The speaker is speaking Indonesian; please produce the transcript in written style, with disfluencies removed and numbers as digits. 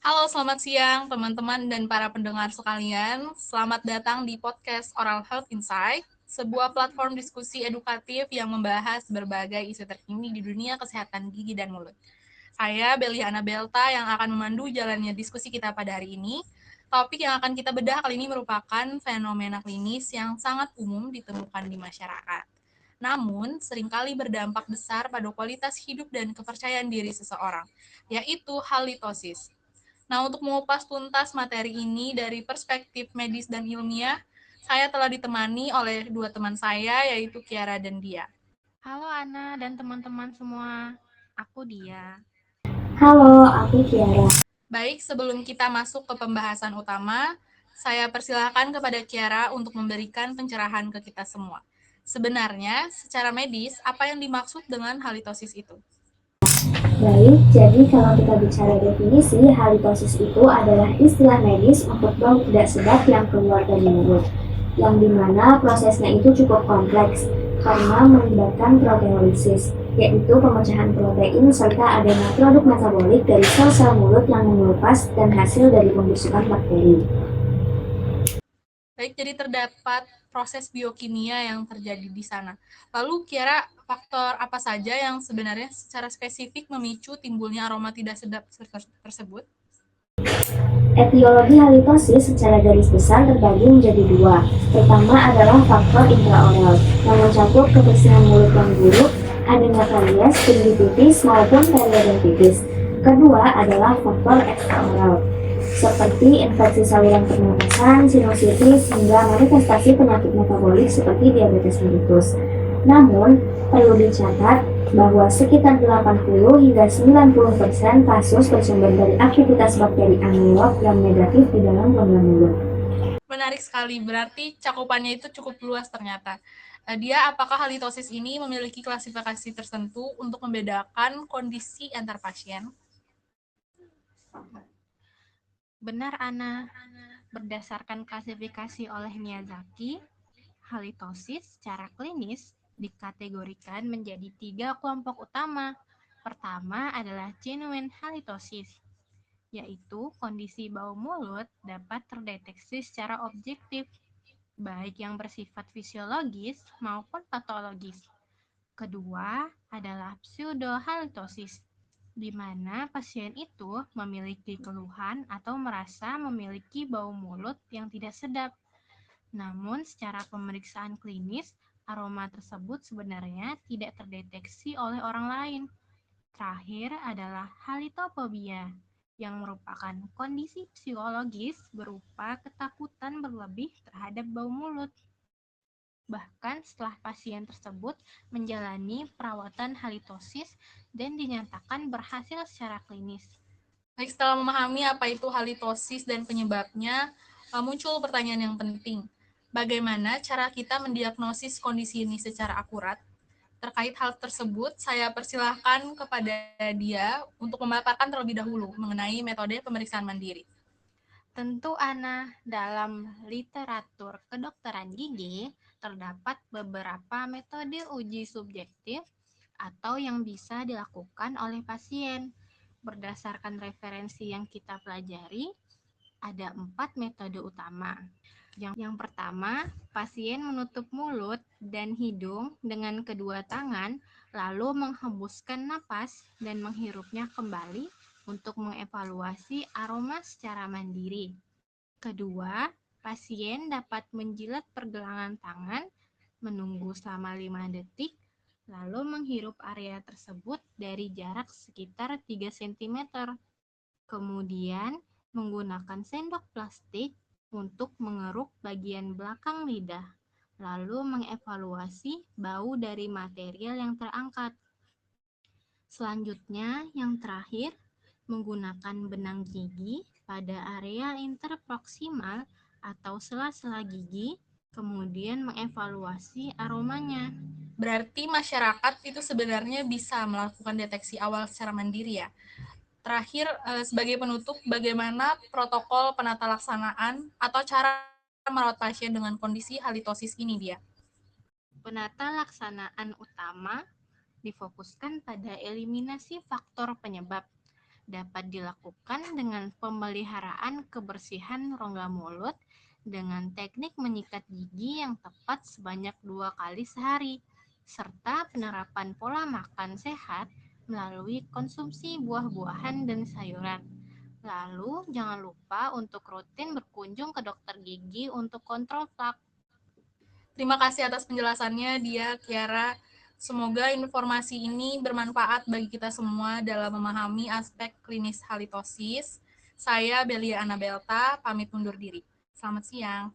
Halo, selamat siang teman-teman dan para pendengar sekalian. Selamat datang di podcast Oral Health Insight, sebuah platform diskusi edukatif yang membahas berbagai isu terkini di dunia kesehatan gigi dan mulut. Saya Beli Belta yang akan memandu jalannya diskusi kita pada hari ini. Topik yang akan kita bedah kali ini merupakan fenomena klinis yang sangat umum ditemukan di masyarakat. Namun, seringkali berdampak besar pada kualitas hidup dan kepercayaan diri seseorang, yaitu halitosis. Nah, untuk mengupas tuntas materi ini dari perspektif medis dan ilmiah, saya telah ditemani oleh dua teman saya, yaitu Kiara dan Dia. Halo Ana dan teman-teman semua, aku Dia. Halo, aku Kiara. Baik, sebelum kita masuk ke pembahasan utama, saya persilahkan kepada Kiara untuk memberikan pencerahan ke kita semua. Sebenarnya, secara medis, apa yang dimaksud dengan halitosis itu? Baik, jadi kalau kita bicara definisi, halitosis itu adalah istilah medis untuk bau tidak sedap yang keluar dari mulut, yang dimana prosesnya itu cukup kompleks karena melibatkan proteolisis, yaitu pemecahan protein serta adanya produk metabolik dari sel-sel mulut yang mengelupas dan hasil dari pembusukan bakteri. Baik, jadi terdapat proses biokimia yang terjadi di sana. Lalu kira faktor apa saja yang sebenarnya secara spesifik memicu timbulnya aroma tidak sedap tersebut? Etiologi halitosis secara garis besar terbagi menjadi dua. Pertama adalah faktor intraoral, yang mencakup kebersihan mulut yang buruk, adanya karies, gingivitis maupun periodontitis. Kedua adalah faktor ekstraoral, seperti infeksi saluran pernapasan, sinusitis, hingga manifestasi penyakit metabolik seperti diabetes mellitus. Namun, perlu dicatat bahwa sekitar 80 hingga 90% kasus bersumber dari aktivitas bakteri amiloid yang negatif di dalam rongga mulut. Menarik sekali, berarti cakupannya itu cukup luas ternyata. Dia, apakah halitosis ini memiliki klasifikasi tertentu untuk membedakan kondisi antar pasien? Benar Ana, berdasarkan klasifikasi oleh Miyazaki, halitosis secara klinis dikategorikan menjadi 3 kelompok utama. Pertama adalah genuine halitosis, yaitu kondisi bau mulut dapat terdeteksi secara objektif, baik yang bersifat fisiologis maupun patologis. Kedua adalah pseudohalitosis, di mana pasien itu memiliki keluhan atau merasa memiliki bau mulut yang tidak sedap. Namun, secara pemeriksaan klinis, aroma tersebut sebenarnya tidak terdeteksi oleh orang lain. Terakhir adalah halitofobia, yang merupakan kondisi psikologis berupa ketakutan berlebih terhadap bau mulut. Bahkan setelah pasien tersebut menjalani perawatan halitosis dan dinyatakan berhasil secara klinis. Baik, setelah memahami apa itu halitosis dan penyebabnya, muncul pertanyaan yang penting. Bagaimana cara kita mendiagnosis kondisi ini secara akurat? Terkait hal tersebut, saya persilahkan kepada dia untuk memaparkan terlebih dahulu mengenai metode pemeriksaan mandiri. Tentu Ana, dalam literatur kedokteran gigi terdapat beberapa metode uji subjektif atau yang bisa dilakukan oleh pasien. Berdasarkan referensi yang kita pelajari, ada 4 metode utama. Yang pertama, pasien menutup mulut dan hidung dengan kedua tangan, lalu menghembuskan napas dan menghirupnya kembali untuk mengevaluasi aroma secara mandiri. Kedua, pasien dapat menjilat pergelangan tangan, menunggu selama 5 detik, lalu menghirup area tersebut dari jarak sekitar 3 cm. Kemudian, menggunakan sendok plastik untuk mengeruk bagian belakang lidah, lalu mengevaluasi bau dari material yang terangkat. Selanjutnya, yang terakhir, menggunakan benang gigi pada area interproksimal atau sela-sela gigi, kemudian mengevaluasi aromanya. Berarti masyarakat itu sebenarnya bisa melakukan deteksi awal secara mandiri ya. Terakhir, sebagai penutup, bagaimana protokol penata laksanaan atau cara merawat pasien dengan kondisi halitosis ini dia? Penata laksanaan utama difokuskan pada eliminasi faktor penyebab, Dapat dilakukan dengan pemeliharaan kebersihan rongga mulut dengan teknik menyikat gigi yang tepat sebanyak 2 kali sehari, serta penerapan pola makan sehat melalui konsumsi buah-buahan dan sayuran. Lalu, jangan lupa untuk rutin berkunjung ke dokter gigi untuk kontrol plak. Terima kasih atas penjelasannya, Dia, Kiara. Semoga informasi ini bermanfaat bagi kita semua dalam memahami aspek klinis halitosis. Saya Belia Anabelta, pamit undur diri. Selamat siang.